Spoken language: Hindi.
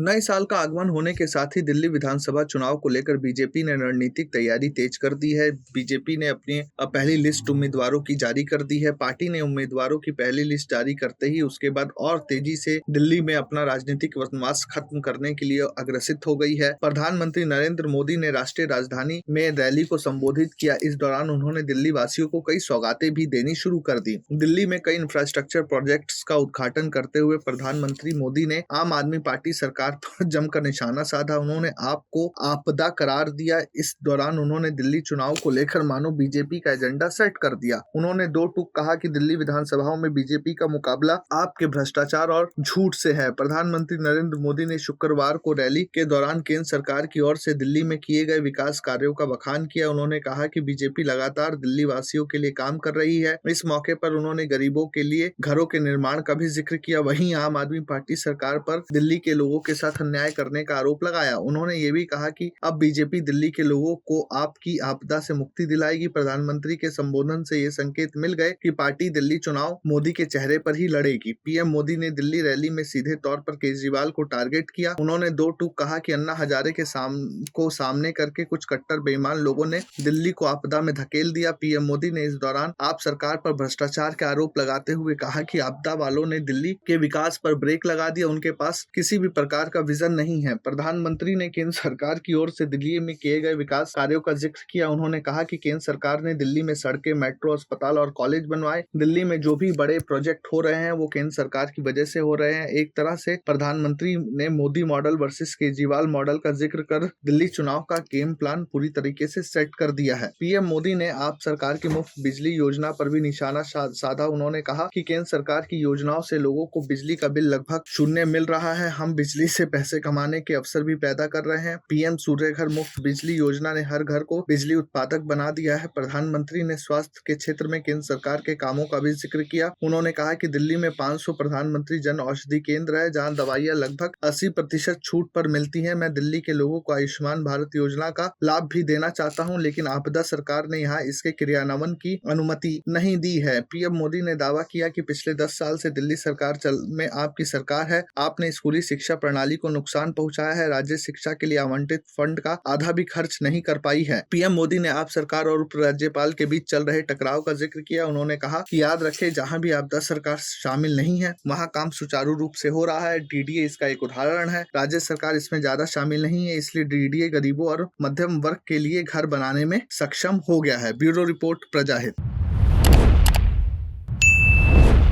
नए साल का आगमन होने के साथ ही दिल्ली विधानसभा चुनाव को लेकर बीजेपी ने रणनीतिक तैयारी तेज कर दी है। बीजेपी ने अपनी पहली लिस्ट उम्मीदवारों की जारी कर दी है। पार्टी ने उम्मीदवारों की पहली लिस्ट जारी करते ही उसके बाद और तेजी से दिल्ली में अपना राजनीतिक वनवास खत्म करने के लिए अग्रसित हो गई है। प्रधानमंत्री नरेंद्र मोदी ने राष्ट्रीय राजधानी में रैली को संबोधित किया। इस दौरान उन्होंने दिल्ली वासियों को कई सौगातें भी देनी शुरू कर दी। दिल्ली में कई इंफ्रास्ट्रक्चर प्रोजेक्ट्स का उद्घाटन करते हुए प्रधानमंत्री मोदी ने आम आदमी पार्टी सरकार पर जमकर निशाना साधा। उन्होंने आपको आपदा करार दिया। इस दौरान उन्होंने दिल्ली चुनाव को लेकर मानो बीजेपी का एजेंडा सेट कर दिया। उन्होंने दो टूक कहा कि दिल्ली विधानसभाओं में बीजेपी का मुकाबला आपके भ्रष्टाचार और झूठ से है। प्रधानमंत्री नरेंद्र मोदी ने शुक्रवार को रैली के दौरान केंद्र सरकार की ओर से दिल्ली में किए गए विकास कार्यों का बखान किया। उन्होंने कहा कि बीजेपी लगातार दिल्ली वासियों के लिए काम कर रही है। इस मौके पर उन्होंने गरीबों के लिए घरों के निर्माण का भी जिक्र किया। वहीं आम आदमी पार्टी सरकार पर दिल्ली के लोगों के साथ अन्याय करने का आरोप लगाया। उन्होंने ये भी कहा कि अब बीजेपी दिल्ली के लोगों को आपकी आपदा से मुक्ति दिलाएगी। प्रधानमंत्री के संबोधन से ये संकेत मिल गए कि पार्टी दिल्ली चुनाव मोदी के चेहरे पर ही लड़ेगी। पीएम मोदी ने दिल्ली रैली में सीधे तौर पर केजरीवाल को टारगेट किया। उन्होंने दो टूक कहा कि अन्ना हजारे के सामने करके कुछ कट्टर बेईमान लोगों ने दिल्ली को आपदा में धकेल दिया। पीएम मोदी ने इस दौरान आप सरकार पर भ्रष्टाचार के आरोप लगाते हुए कहा कि आपदा वालों ने दिल्ली के विकास पर ब्रेक लगा दिया। उनके पास किसी भी प्रकार का विजन नहीं है। प्रधानमंत्री ने केंद्र सरकार की ओर से दिल्ली में किए गए विकास कार्यों का जिक्र किया। उन्होंने कहा कि केंद्र सरकार ने दिल्ली में सड़कें, मेट्रो, अस्पताल और कॉलेज बनवाए। दिल्ली में जो भी बड़े प्रोजेक्ट हो रहे हैं वो केंद्र सरकार की वजह से हो रहे हैं। एक तरह से प्रधानमंत्री ने Modi model versus Kejriwal model का जिक्र कर दिल्ली चुनाव का गेम प्लान पूरी तरीके से सेट कर दिया है। पीएम मोदी ने आप सरकार की मुफ्त बिजली योजना पर भी निशाना साधा। उन्होंने कहा कि केंद्र सरकार की योजनाओं से लोगों को बिजली का बिल लगभग शून्य मिल रहा है। हम बिजली से पैसे कमाने के अवसर भी पैदा कर रहे हैं। पीएम सूर्य घर मुफ्त बिजली योजना ने हर घर को बिजली उत्पादक बना दिया है। प्रधानमंत्री ने स्वास्थ्य के क्षेत्र में केंद्र सरकार के कामों का भी जिक्र किया। उन्होंने कहा कि दिल्ली में 500 प्रधानमंत्री जन औषधि केंद्र है जहां दवाइयां लगभग 80% छूट पर मिलती है। मैं दिल्ली के लोगों को आयुष्मान भारत योजना का लाभ भी देना चाहता हूं, लेकिन आपदा सरकार ने यहाँ इसके क्रियान्वयन की अनुमति नहीं दी है। पीएम मोदी ने दावा किया कि पिछले 10 साल से दिल्ली सरकार में आपकी सरकार है। आपने स्कूली शिक्षा प्रणाली को नुकसान पहुंचाया है। राज्य शिक्षा के लिए आवंटित फंड का आधा भी खर्च नहीं कर पाई है। पीएम मोदी ने आप सरकार और उप राज्यपाल के बीच चल रहे टकराव का जिक्र किया। उन्होंने कहा कि याद रखें, जहां भी आपदा सरकार शामिल नहीं है वहां काम सुचारू रूप से हो रहा है। डीडीए इसका एक उदाहरण है। राज्य सरकार इसमें ज्यादा शामिल नहीं है, इसलिए डीडीए गरीबों और मध्यम वर्ग के लिए घर बनाने में सक्षम हो गया है। Bureau report, प्रजाहित।